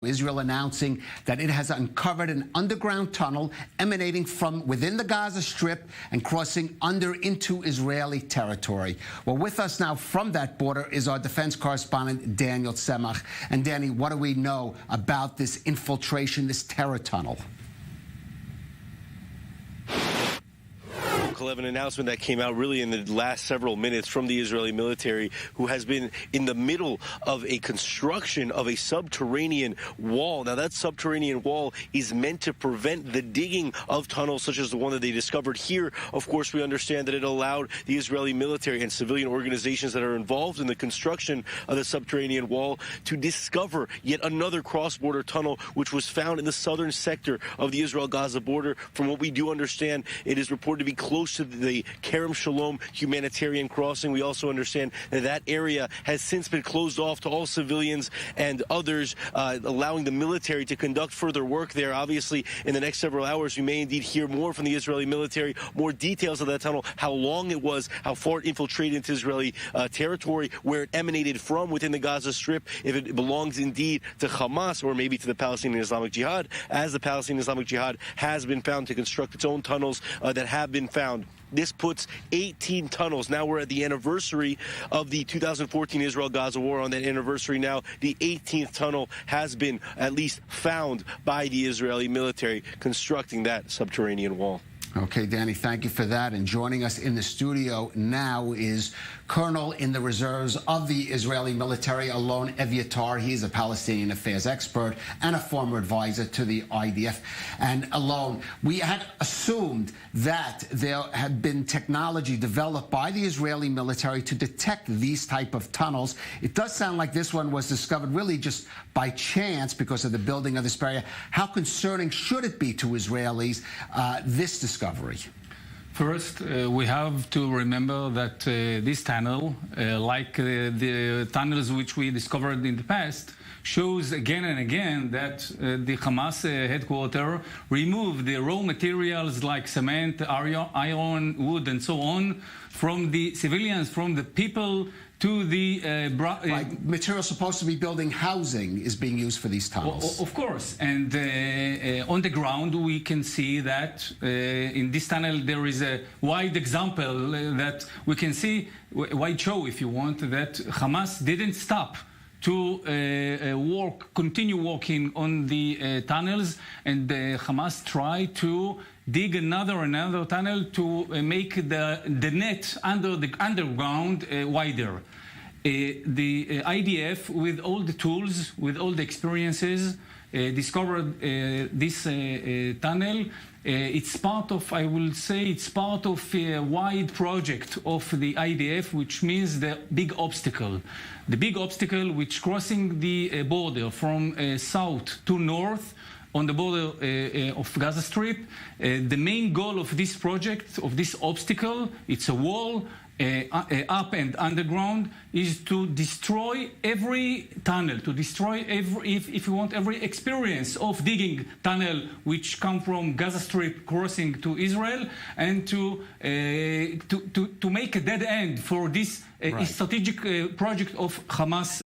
Israel announcing that it has uncovered an underground tunnel emanating from within the Gaza Strip and crossing under into Israeli territory. Well, with us now from that border is our defense correspondent, Daniel Tsemach. And Danny, what do we know about this infiltration, this terror tunnel? An announcement that came out really in the last several minutes from the Israeli military, who has been in the middle of a construction of a subterranean wall. Now, that subterranean wall is meant to prevent the digging of tunnels such as the one that they discovered here. Of course, we understand that it allowed the Israeli military and civilian organizations that are involved in the construction of the subterranean wall to discover yet another cross-border tunnel, which was found in the southern sector of the Israel-Gaza border. From what we do understand, it is reported to be close to the Kerem Shalom humanitarian crossing. We also understand that that area has since been closed off to all civilians and others, allowing the military to conduct further work there. Obviously, in the next several hours, we may indeed hear more from the Israeli military, more details of that tunnel, how long it was, how far it infiltrated into Israeli territory, where it emanated from within the Gaza Strip, if it belongs indeed to Hamas or maybe to the Palestinian Islamic Jihad, as the Palestinian Islamic Jihad has been found to construct its own tunnels that have been found. This puts 18 tunnels. Now we're at the anniversary of the 2014 Israel-Gaza war. On that anniversary now, the 18th tunnel has been at least found by the Israeli military constructing that subterranean wall. Okay, Danny, thank you for that. And joining us in the studio now is Colonel in the reserves of the Israeli military, Alon Eviatar. He's a Palestinian affairs expert and a former advisor to the IDF. And Alon, we had assumed that there had been technology developed by the Israeli military to detect these type of tunnels. It does sound like this one was discovered really just by chance because of the building of this area. How concerning should it be to Israelis, this discovery? First, we have to remember that this tunnel, like the tunnels which we discovered in the past, shows again and again that the Hamas headquarters removed the raw materials like cement, iron, wood, and so on from the civilians, from the people, to the material supposed to be building housing is being used for these tunnels. Of course, and on the ground we can see that in this tunnel there is a wide example that we can see, wide show if you want, that Hamas didn't stop to continue working on the tunnels, and Hamas tried to dig another tunnel to make the net under the underground wider. The IDF, with all the tools, with all the experiences, discovered this tunnel. It's part of, I will say, it's part of a wide project of the IDF, which means the big obstacle. The big obstacle which crossing the border from south to north on the border of Gaza Strip. The main goal of this project, of this obstacle, it's a wall, up and underground, is to destroy every tunnel, to destroy every, if you want, every experience of digging tunnel which come from Gaza Strip crossing to Israel, and to make a dead end for this strategic project of Hamas